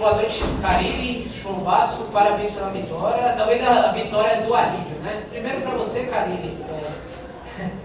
Boa noite, Carille, João Basso, parabéns pela vitória. Talvez a vitória do alívio, né? Primeiro para você, Carille,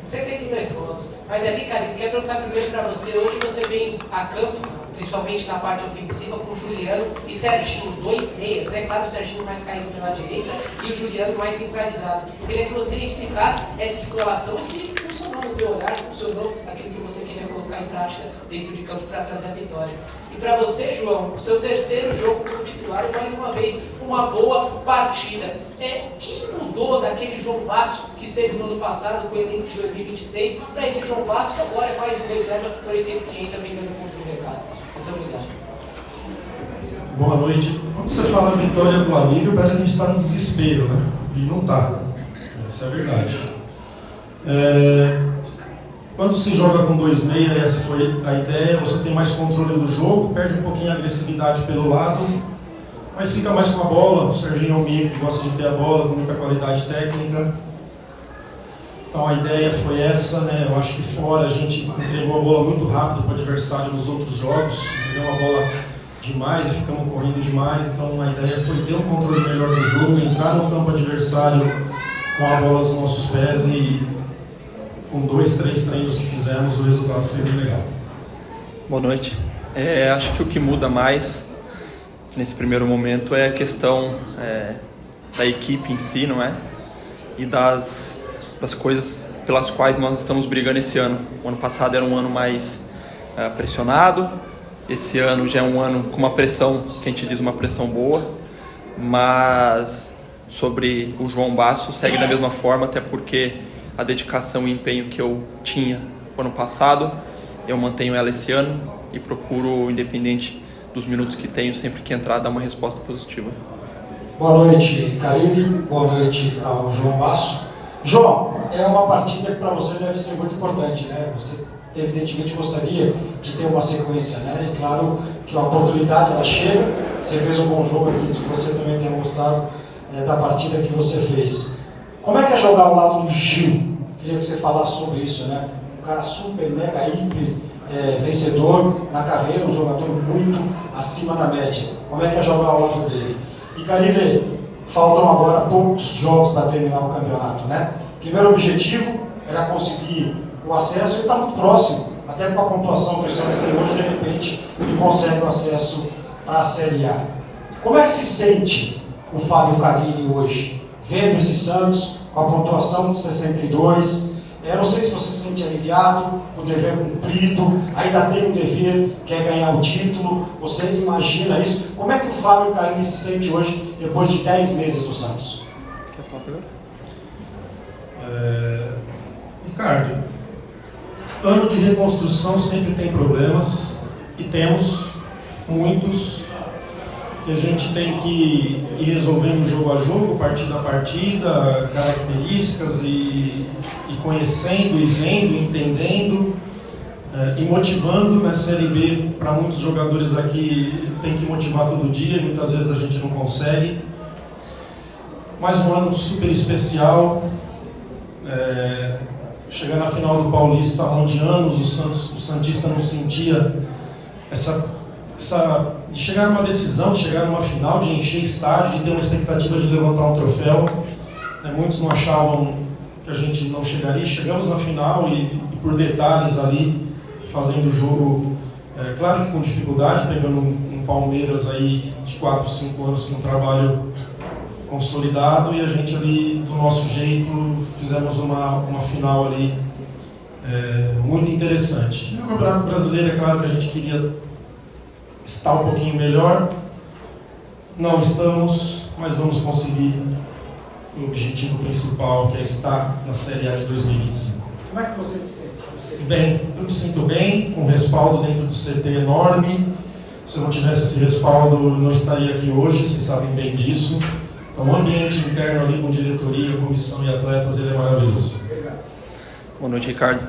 62 pontos. Mas ali, Carille, quero perguntar primeiro para você. Hoje você vem a campo, principalmente na parte ofensiva, com o Juliano e Serginho, 2 meias, né? Claro, o Serginho mais caído pela direita e o Juliano mais centralizado. Eu queria que você explicasse essa escalação e se funcionou no teu olhar, funcionou aquilo que você queria colocar em prática dentro de campo para trazer a vitória. E para você, João, o seu terceiro jogo como titular, mais uma vez, uma boa partida. O que mudou daquele João Basso que esteve no ano passado com o elenco de 2023 para esse João Basso que agora é mais um reserva, por exemplo, que entra bem dando contra o mercado? Muito obrigado. Boa noite. Quando você fala vitória do alívio, parece que a gente está no desespero, né? E não está. Essa é a verdade. Quando se joga com 2 meias, essa foi a ideia, você tem mais controle do jogo, perde um pouquinho a agressividade pelo lado, mas fica mais com a bola. O Serginho é um meia que gosta de ter a bola, com muita qualidade técnica. Então a ideia foi essa, né? Eu acho que fora a gente entregou a bola muito rápido para o adversário nos outros jogos, entregou a bola demais e ficamos correndo demais. Então a ideia foi ter um controle melhor do jogo, entrar no campo adversário com a bola nos nossos pés e com 2, 3 treinos que fizemos, o resultado foi bem legal. Boa noite. Acho que o que muda mais nesse primeiro momento é a questão da equipe em si, não é? E das coisas pelas quais nós estamos brigando esse ano. O ano passado era um ano mais pressionado, esse ano já é um ano com uma pressão, que a gente diz uma pressão boa, mas sobre o João Basso segue da mesma forma, até porque a dedicação e empenho que eu tinha no ano passado, eu mantenho ela esse ano e procuro, independente dos minutos que tenho, sempre que entrar, dar uma resposta positiva. Boa noite, Carille. Boa noite ao João Basso. João, é uma partida que para você deve ser muito importante, né? Você evidentemente gostaria de ter uma sequência, né? E claro que a oportunidade ela chega, você fez um bom jogo, acredito que você também tenha gostado da partida que você fez. Como é que é jogar ao lado do Gil? Queria que você falasse sobre isso, né? Um cara super, mega, hiper vencedor na carreira, um jogador muito acima da média. Como é que é jogar ao lado dele? E Carille, faltam agora poucos jogos para terminar o campeonato, né? Primeiro objetivo era conseguir o acesso, ele está muito próximo, até com a pontuação que o Santos tem hoje, de repente ele consegue o acesso para a Série A. Como é que se sente o Fábio Carille hoje, vendo esse Santos com a pontuação de 62? Eu não sei se você se sente aliviado, o dever cumprido, ainda tem um dever, quer ganhar o título, você imagina isso? Como é que o Fábio Carille se sente hoje, depois de 10 meses do Santos? Quer falar primeiro? Ricardo, ano de reconstrução sempre tem problemas, e temos muitos, que a gente tem que ir resolvendo jogo a jogo, partida a partida, características e conhecendo e vendo, entendendo e motivando. Na Série B, para muitos jogadores aqui, tem que motivar todo dia e muitas vezes a gente não consegue. Mais um ano super especial, chegar na final do Paulista, onde anos o Santista não sentia de chegar numa decisão, de chegar numa final, de encher estádio, de ter uma expectativa de levantar um troféu. Muitos não achavam que a gente não chegaria, chegamos na final e por detalhes ali, fazendo o jogo, claro que com dificuldade, pegando um Palmeiras aí de 4, 5 anos com um trabalho consolidado, e a gente ali, do nosso jeito, fizemos uma final ali muito interessante. No Campeonato Brasileiro, é claro que a gente queria estar um pouquinho melhor, não estamos, mas vamos conseguir o objetivo principal, que é estar na Série A de 2025. Como é que você se sente? Bem, eu me sinto bem, com respaldo dentro do CT enorme. Se eu não tivesse esse respaldo, eu não estaria aqui hoje, vocês sabem bem disso. Então, o ambiente interno ali com diretoria, comissão e atletas, ele é maravilhoso. Obrigado. Boa noite, Ricardo.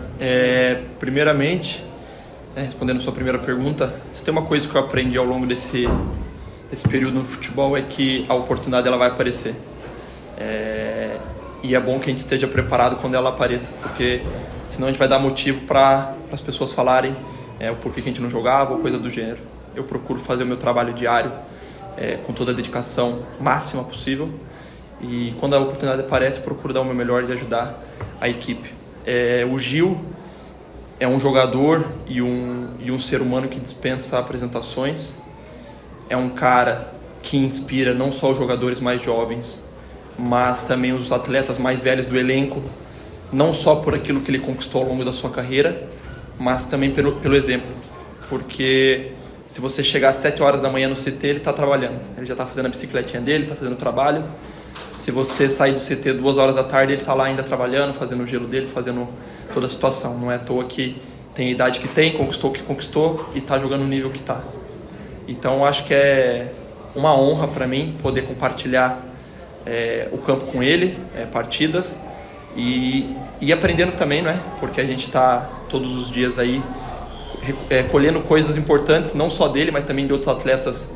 Primeiramente, respondendo a sua primeira pergunta, se tem uma coisa que eu aprendi ao longo desse período no futebol é que a oportunidade ela vai aparecer. E é bom que a gente esteja preparado quando ela apareça, porque senão a gente vai dar motivo para as pessoas falarem o porquê que a gente não jogava ou coisa do gênero. Eu procuro fazer o meu trabalho diário com toda a dedicação máxima possível. E quando a oportunidade aparece, procuro dar o meu melhor e ajudar a equipe. O Gil é um jogador e um ser humano que dispensa apresentações. É um cara que inspira não só os jogadores mais jovens, mas também os atletas mais velhos do elenco, não só por aquilo que ele conquistou ao longo da sua carreira, mas também pelo exemplo. Porque se você chegar às 7 horas da manhã no CT, ele está trabalhando. Ele já está fazendo a bicicletinha dele, está fazendo o trabalho. Se você sair do CT 2 horas da tarde, ele está lá ainda trabalhando, fazendo o gelo dele, fazendo toda a situação. Não é à toa que tem a idade que tem, conquistou o que conquistou e está jogando o nível que está. Então, acho que é uma honra para mim poder compartilhar o campo com ele, partidas, e aprendendo também, não é? Porque a gente está todos os dias aí colhendo coisas importantes, não só dele, mas também de outros atletas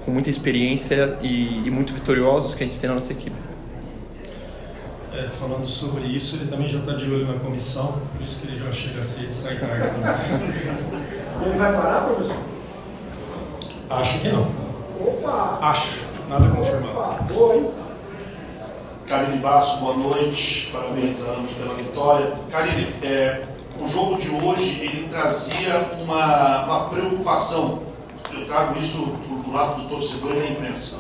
com muita experiência e muito vitoriosos que a gente tem na nossa equipe. Falando sobre isso, ele também já está de olho na comissão, por isso que ele já chega cedo e sai tarde também. Ele vai parar, professor? Acho que não. Opa! Acho, nada confirmado. Boa, hein? Carille Basso, boa noite, parabéns a ambos pela vitória. Carille, o jogo de hoje ele trazia uma preocupação. Eu trago isso do lado do torcedor e da imprensa.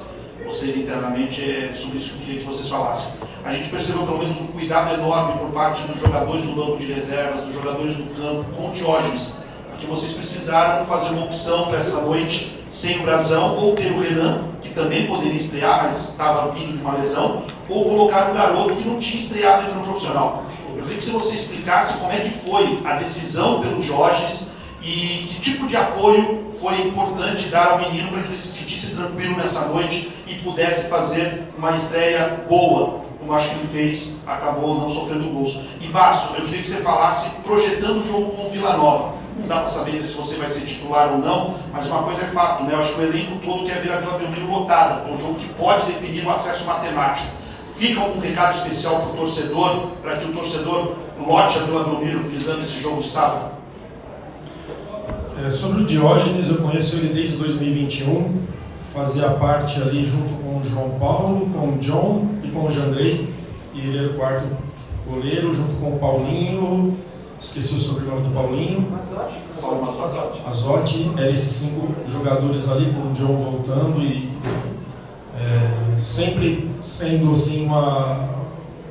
Vocês internamente, sobre isso que eu queria que vocês falassem. A gente percebeu pelo menos um cuidado enorme por parte dos jogadores do banco de reservas, dos jogadores do campo, com o Diógenes, porque vocês precisaram fazer uma opção para essa noite sem o Brazão, ou ter o Renan, que também poderia estrear, mas estava vindo de uma lesão, ou colocar um garoto que não tinha estreado ainda no profissional. Eu queria que você explicasse como é que foi a decisão pelo Diógenes e que tipo de apoio foi importante dar ao menino para que ele se sentisse tranquilo nessa noite e pudesse fazer uma estreia boa, como acho que ele fez, acabou não sofrendo gols. E Basso, eu queria que você falasse projetando o jogo com o Vila Nova. Não dá para saber se você vai ser titular ou não, mas uma coisa é fato, né? Eu acho que o elenco todo quer ver a Vila Belmiro lotada, um jogo que pode definir o acesso matemático. Fica um recado especial para o torcedor, para que o torcedor lote a Vila Belmiro visando esse jogo de sábado? Sobre o Diógenes, eu conheço ele desde 2021, fazia parte ali junto com o João Paulo, com o John e com o Jandrei, e ele era o quarto goleiro, junto com o Paulinho, esqueci o sobrenome do Paulinho, Azotti, eram esses 5 jogadores ali, com o John voltando e sempre sendo assim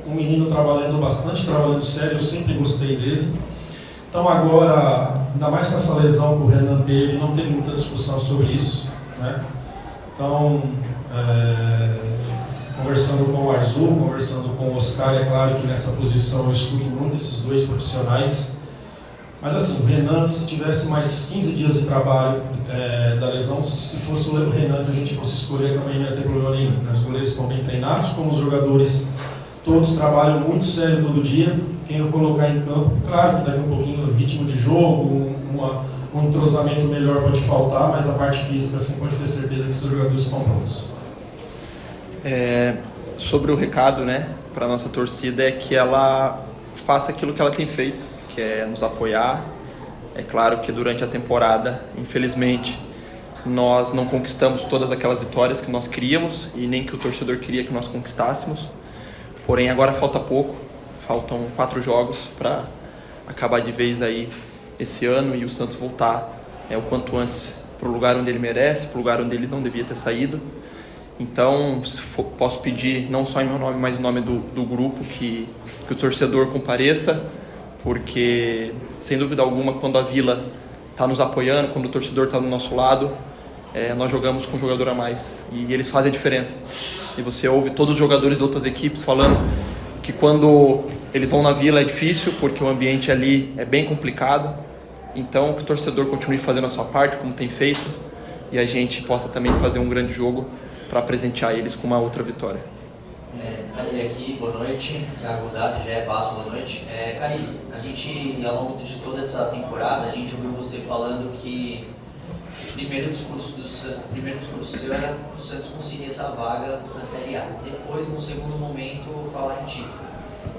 um menino trabalhando bastante, trabalhando sério, eu sempre gostei dele. Então agora, ainda mais com essa lesão que o Renan teve, não teve muita discussão sobre isso, né? Então, conversando com o Arzu, conversando com o Oscar, é claro que nessa posição eu escuto muito esses dois profissionais. Mas assim, o Renan, se tivesse mais 15 dias de trabalho da lesão, se fosse o Renan que a gente fosse escolher, também não ia ter problema nenhum. Os goleiros estão bem treinados, como os jogadores todos trabalham muito sério todo dia. Quem eu colocar em campo, claro que daqui um pouquinho o ritmo de jogo, um entrosamento melhor pode faltar, mas na parte física, assim, pode ter certeza que esses jogadores estão prontos. Sobre o recado, né, para a nossa torcida, é que ela faça aquilo que ela tem feito, que é nos apoiar. É claro que durante a temporada, infelizmente, nós não conquistamos todas aquelas vitórias que nós queríamos e nem que o torcedor queria que nós conquistássemos. Porém, agora falta pouco, faltam 4 jogos para acabar de vez aí esse ano e o Santos voltar o quanto antes para o lugar onde ele merece, para o lugar onde ele não devia ter saído. Então, posso pedir, não só em meu nome, mas em nome do grupo, que o torcedor compareça, porque, sem dúvida alguma, quando a Vila está nos apoiando, quando o torcedor está do nosso lado, nós jogamos com um jogador a mais e eles fazem a diferença. E você ouve todos os jogadores de outras equipes falando que quando eles vão na Vila é difícil, porque o ambiente ali é bem complicado. Então, que o torcedor continue fazendo a sua parte, como tem feito, e a gente possa também fazer um grande jogo para presentear eles com uma outra vitória. Carille aqui, boa noite. Thiago Dado, já Basso, boa noite. Carille, a gente, ao longo de toda essa temporada, a gente ouviu você falando que o primeiro discurso seu era que o Santos conseguir essa vaga para a Série A. Depois, no segundo momento, falar em título.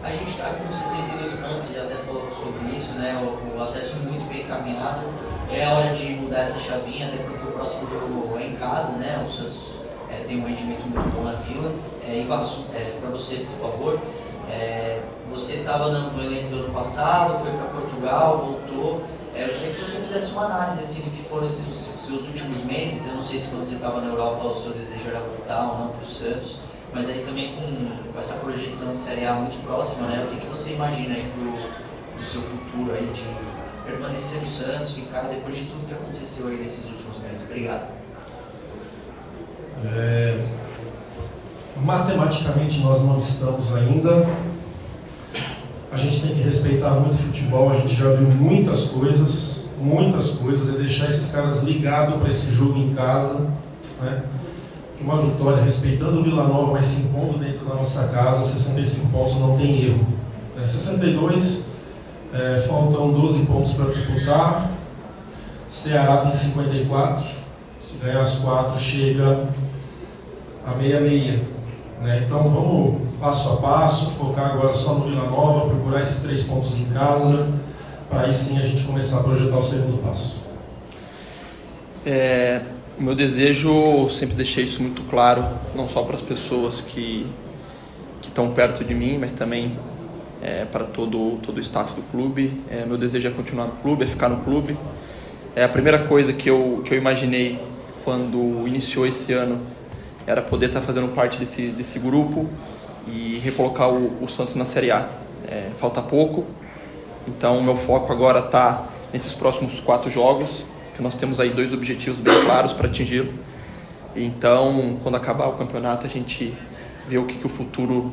A gente está com 62 pontos, você já até falou sobre isso, né? O acesso muito bem encaminhado. Já é hora de mudar essa chavinha, até porque o próximo jogo é em casa, né? O Santos tem um rendimento muito bom na Vila. E para você, por favor, você estava no elenco do ano passado, foi para Portugal, voltou. Eu queria que você fizesse uma análise assim, do que foram esses seus últimos meses. Eu não sei se quando você estava na Europa o seu desejo era voltar ou não para o Santos, mas aí também com essa projeção de Série A muito próxima, né? O que você imagina aí pro seu futuro aí de permanecer no Santos, ficar depois de tudo que aconteceu aí nesses últimos meses? Obrigado. Matematicamente nós não estamos ainda. A gente tem que respeitar muito o futebol, a gente já viu muitas coisas, e deixar esses caras ligados para esse jogo em casa, né? Uma vitória, respeitando o Vila Nova, mas se impondo dentro da nossa casa, 65 pontos não tem erro. 62, faltam 12 pontos para disputar, Ceará tem 54, se ganhar as 4 chega a 66. Então vamos passo a passo, focar agora só no Vila Nova, procurar esses 3 pontos em casa, para aí sim a gente começar a projetar o segundo passo. O meu desejo, sempre deixei isso muito claro, não só para as pessoas que estão perto de mim, mas também para todo o staff do clube. Meu desejo é continuar no clube, é ficar no clube. A primeira coisa que eu imaginei quando iniciou esse ano era poder estar fazendo parte desse grupo e recolocar o Santos na Série A. Falta pouco, então o meu foco agora está nesses próximos 4 jogos, que nós temos aí 2 objetivos bem claros para atingir. Então, quando acabar o campeonato, a gente vê o que o futuro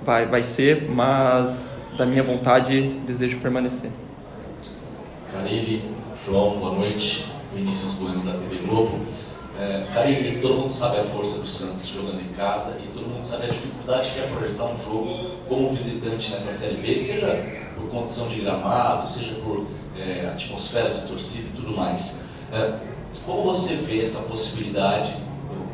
vai ser, mas da minha vontade, desejo permanecer. Carille, João, boa noite. Vinícius Bueno da TV Globo. Carille, todo mundo sabe a força do Santos jogando em casa e todo mundo sabe a dificuldade que é projetar um jogo como visitante nessa Série B, seja por condição de gramado, seja por atmosfera de torcida e tudo mais. Como você vê essa possibilidade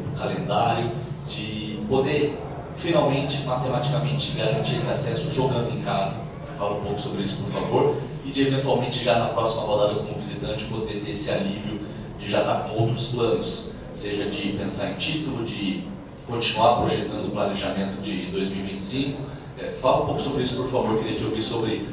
no calendário de poder finalmente, matematicamente, garantir esse acesso jogando em casa? Fala um pouco sobre isso, por favor. E de eventualmente já na próxima rodada como visitante poder ter esse alívio de já estar com outros planos, seja de pensar em título, de continuar projetando o planejamento de 2025. Fala um pouco sobre isso, por favor. Queria te ouvir sobre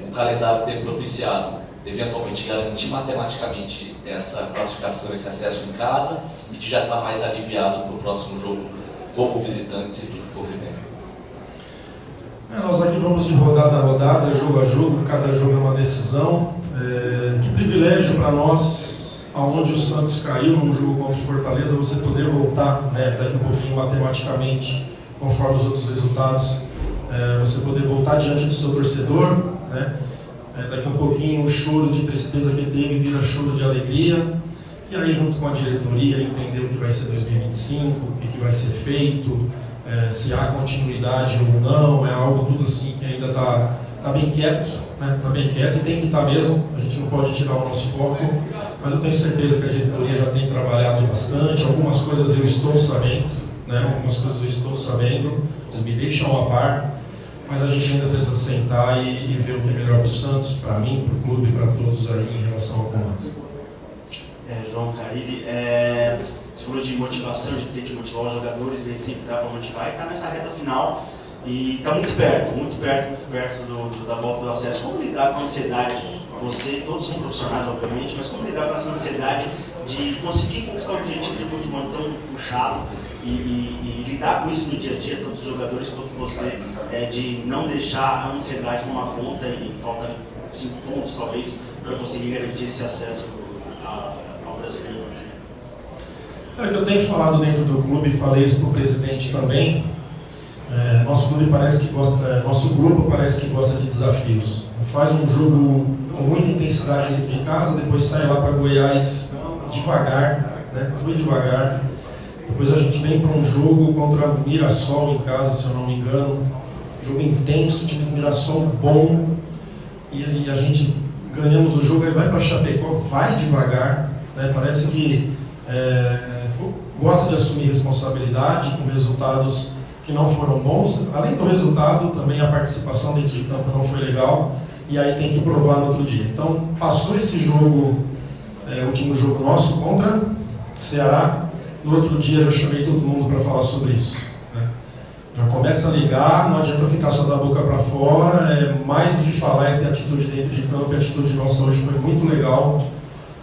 o calendário ter propiciado, eventualmente garantir matematicamente essa classificação, esse acesso em casa, e de já estar mais aliviado para o próximo jogo como visitante, se tudo correr bem. Nós aqui vamos de rodada a rodada, jogo a jogo, cada jogo é uma decisão. Que privilégio para nós, aonde o Santos caiu num jogo contra o Fortaleza, você poder voltar, daqui a pouquinho matematicamente, conforme os outros resultados, você poder voltar diante do seu torcedor, daqui a pouquinho o choro de tristeza que teve vira choro de alegria, e aí junto com a diretoria entender o que vai ser 2025, o que vai ser feito, se há continuidade ou não, é algo tudo assim que ainda está bem quieto, está bem quieto e tem que estar mesmo, a gente não pode tirar o nosso foco, mas eu tenho certeza que a diretoria já tem trabalhado bastante, algumas coisas eu estou sabendo, eles me deixam a par, mas a gente ainda precisa sentar e ver o que é melhor para o Santos, para mim, para o clube e para todos aí em relação ao comando. João, Carille, você falou de motivação, de ter que motivar os jogadores, a gente sempre dá para motivar, e está nessa reta final e está muito perto da volta do acesso. Como lidar com a ansiedade? Você, todos são profissionais, obviamente, mas como lidar com essa ansiedade de conseguir conquistar o objetivo depois de um ano tão puxado e lidar com isso no dia a dia, tanto os jogadores quanto você, de não deixar a ansiedade tomar conta e falta 5 pontos talvez para conseguir garantir esse acesso ao brasileiro? É que eu tenho falado dentro do clube, falei isso para o presidente também. Nosso clube parece que gosta, nosso grupo parece que gosta de desafios. Faz um jogo com muita intensidade dentro de casa, depois sai lá para Goiás devagar, foi devagar. Depois a gente vem para um jogo contra o Mirassol em casa, se eu não me engano. Jogo intenso, time do Mirassol bom. E aí a gente ganhamos o jogo, aí vai para Chapecó, vai devagar. Parece que gosta de assumir responsabilidade com resultados que não foram bons. Além do resultado, também a participação dentro de campo não foi legal. E aí tem que provar no outro dia. Então, passou esse jogo, último jogo nosso contra Ceará, No outro dia já chamei todo mundo para falar sobre isso. Né? Já começa a ligar, não adianta ficar só da boca para fora, mais do que falar é ter atitude dentro de campo, e a atitude nossa hoje foi muito legal,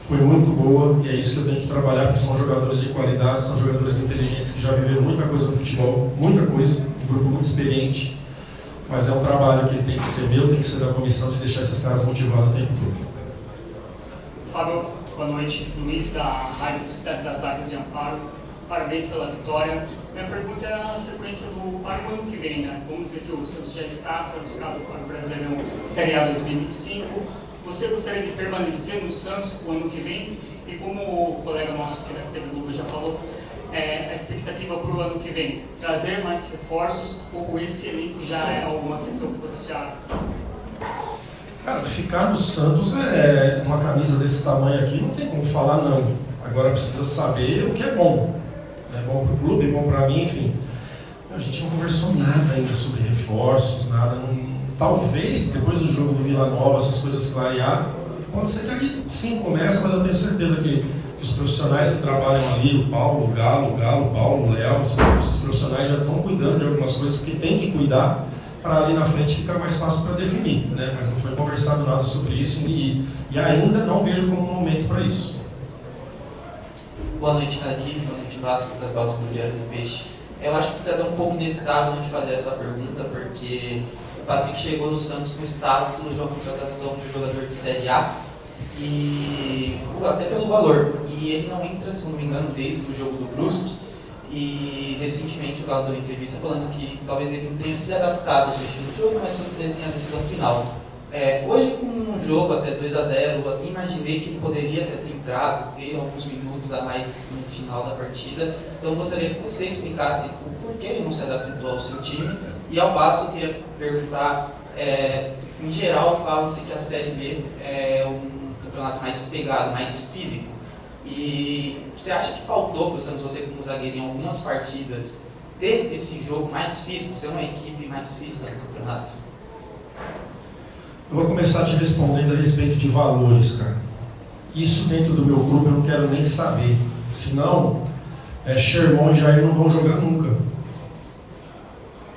foi muito boa, e é isso que eu tenho que trabalhar, porque são jogadores de qualidade, são jogadores inteligentes que já viveram muita coisa no futebol, muita coisa, um grupo muito experiente, mas é um trabalho que tem que ser meu, tem que ser da comissão de deixar esses caras motivados o tempo todo. Fábio, boa noite. Luiz, da Rádio Cidade das Águas de Amparo. Parabéns pela vitória. Minha pergunta é a sequência para o ano que vem, né? Vamos dizer que o Santos já está classificado para o Brasileirão Série A 2025. Você gostaria de permanecer no Santos o ano que vem? E como o colega nosso que da TV Globo já falou, a expectativa para o ano que vem? Trazer mais reforços ou esse elenco já é alguma questão que você já... Cara, ficar no Santos é uma camisa desse tamanho aqui, não tem como falar não. Agora precisa saber o que é bom. É bom para o clube, é bom para mim, enfim. A gente não conversou nada ainda sobre reforços, nada. Talvez, depois do jogo do Vila Nova, essas coisas clarear, pode ser que ali sim começa, mas eu tenho certeza que os profissionais que trabalham ali, o Paulo, o Galo, Paulo, o Léo, esses profissionais já estão cuidando de algumas coisas que tem que cuidar, para ali na frente ficar mais fácil para definir, né? Mas não foi conversado nada sobre isso e ainda não vejo como um momento para isso. Boa noite, Karine. Boa noite, Vasco, Lucas Barros do Diário do Peixe. Eu acho que está até um pouco inevitável de fazer essa pergunta, porque o Patrick chegou no Santos com status de uma contratação de jogador de Série A, e até pelo valor. E ele não entra, se não me engano, desde o jogo do Brusque. E recentemente o Galo deu uma entrevista falando que talvez ele não tenha se adaptado ao seu estilo de jogo, mas você tem a decisão final. Hoje, com um jogo até 2-0, eu até imaginei que ele poderia ter entrado, ter alguns minutos a mais no final da partida. Então eu gostaria que você explicasse o porquê ele não se adaptou ao seu time. E ao passo, eu queria perguntar, em geral, fala-se que a Série B é um campeonato mais pegado, mais físico. E você acha que faltou para o Santos, você como zagueiro, em algumas partidas, ter esse jogo mais físico, ser uma equipe mais física no campeonato? Eu vou começar te respondendo a respeito de valores, cara. Isso dentro do meu clube eu não quero nem saber. Senão, Sherman e Jair não vão jogar nunca.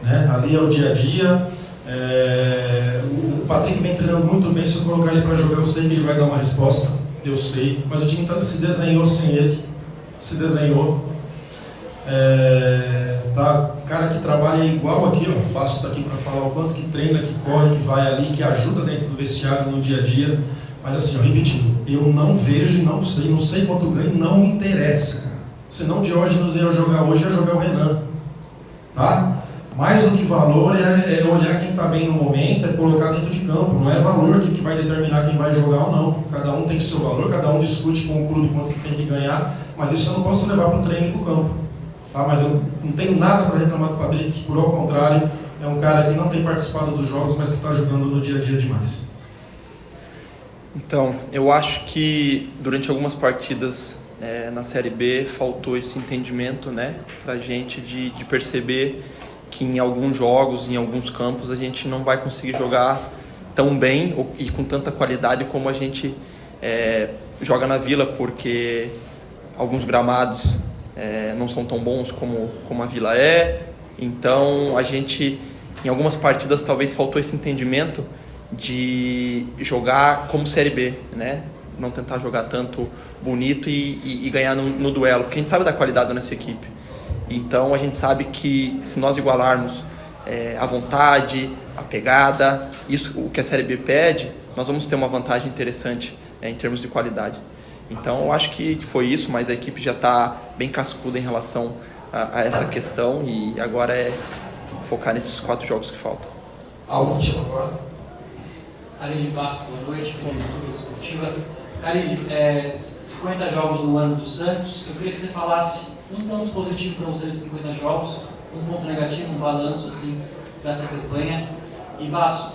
Né? Ali é o dia a dia. O Patrick vem treinando muito bem. Se eu colocar ele para jogar, eu sei que ele vai dar uma resposta. Eu sei. Mas o time se desenhou sem ele. Se desenhou. O cara que trabalha igual aqui, ó, o Fácil está aqui para falar o quanto que treina, que corre, que vai ali, que ajuda dentro do vestiário no dia a dia. Mas assim, repetindo, eu não vejo e não sei quanto ganho, não me interessa, cara. Senão o Diógenes ia jogar hoje, ia jogar o Renan. Tá? Mais do que valor é olhar quem está bem no momento, é colocar dentro de campo. Não é valor que vai determinar quem vai jogar ou não. Cada um tem seu valor, cada um discute com o clube quanto que tem que ganhar, mas isso eu não posso levar para o treino e para o campo. Tá? Mas eu não tenho nada para reclamar do Patrick, por ao contrário, é um cara que não tem participado dos jogos, mas que está ajudando no dia a dia demais. Então, eu acho que durante algumas partidas na Série B faltou esse entendimento, né, para a gente de perceber que em alguns jogos, em alguns campos, a gente não vai conseguir jogar tão bem e com tanta qualidade como a gente joga na Vila, porque alguns gramados não são tão bons como a Vila é. Então, a gente, em algumas partidas, talvez faltou esse entendimento de jogar como Série B, né? Não tentar jogar tanto bonito e ganhar no duelo, porque a gente sabe da qualidade da nossa equipe. Então a gente sabe que se nós igualarmos a vontade, a pegada, isso o que a Série B pede, nós vamos ter uma vantagem interessante em termos de qualidade. Então eu acho que foi isso, mas a equipe já está bem cascuda em relação a essa questão e agora é focar nesses 4 jogos que faltam. A última agora. Karine Vasco, boa noite, Cultura Esportiva. Karine, 50 jogos no ano do Santos. Eu queria que você falasse um ponto positivo para você desses 50 jogos, um ponto negativo, um balanço assim, dessa campanha. E Vasco,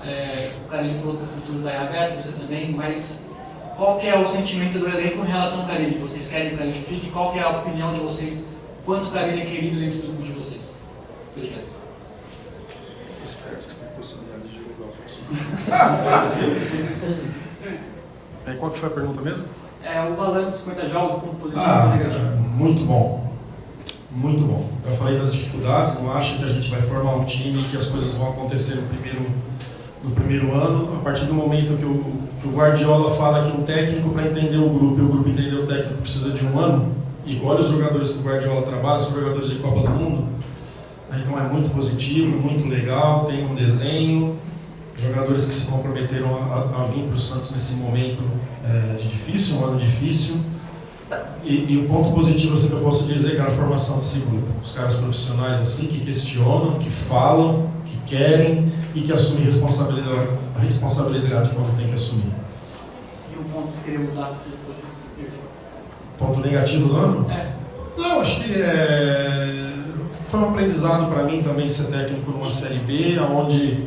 o Karine falou que o futuro está aberto, você também, mas qual que é o sentimento do elenco em relação ao Karine? Vocês querem que o Karine fique? Qual que é a opinião de vocês? Quanto o Karine é querido dentro do grupo de vocês? Obrigado. Espero que você tenha possibilidade de jogar o próximo. Qual que foi a pergunta mesmo? O balanço de 50 jogos, o ponto positivo e negativo. Muito bom. muito bom. Eu falei das dificuldades, não acho que a gente vai formar um time que as coisas vão acontecer no primeiro ano. A partir do momento que o Guardiola fala que um técnico, para entender o grupo e o grupo entender o técnico, precisa de um ano, e olha os jogadores que o Guardiola trabalha, são jogadores de Copa do Mundo, então é muito positivo, muito legal, tem um desenho, jogadores que se comprometeram a vir para o Santos nesse momento difícil, um ano difícil. E o ponto positivo que eu posso dizer é que é a formação desse grupo. Os caras profissionais assim, que questionam, que falam, que querem e que assumem a responsabilidade quando tem que assumir. E um ponto que você queria mudar? Ponto negativo do ano? Não, acho que foi um aprendizado para mim também ser técnico numa Série B, onde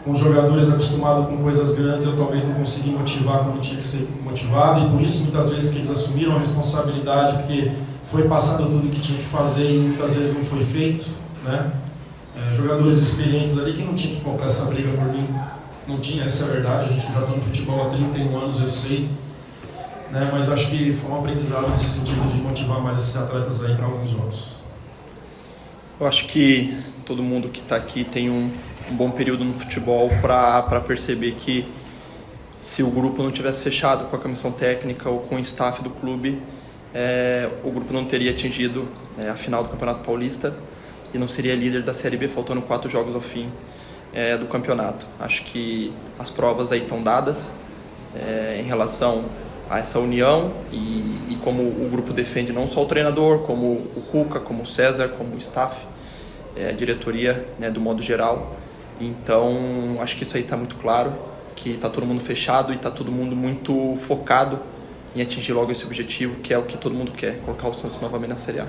com jogadores acostumados com coisas grandes, eu talvez não consegui motivar como tinha que ser motivado, e por isso muitas vezes que eles assumiram a responsabilidade, porque foi passado tudo que tinha que fazer e muitas vezes não foi feito, né? Jogadores experientes ali que não tinham que comprar essa briga por mim, não tinha, essa é a verdade, a gente já está no futebol há 31 anos, eu sei, né? Mas acho que foi um aprendizado nesse sentido de motivar mais esses atletas aí para alguns jogos. Eu acho que todo mundo que está aqui tem um bom período no futebol para perceber que se o grupo não tivesse fechado com a comissão técnica ou com o staff do clube, o grupo não teria atingido a final do Campeonato Paulista e não seria líder da Série B, faltando 4 jogos ao fim do campeonato. Acho que as provas aí estão dadas em relação a essa união e como o grupo defende não só o treinador, como o Cuca, como o César, como o staff, a diretoria, né, do modo geral. Então, acho que isso aí está muito claro, que está todo mundo fechado e está todo mundo muito focado em atingir logo esse objetivo, que é o que todo mundo quer, colocar o Santos novamente na Série A.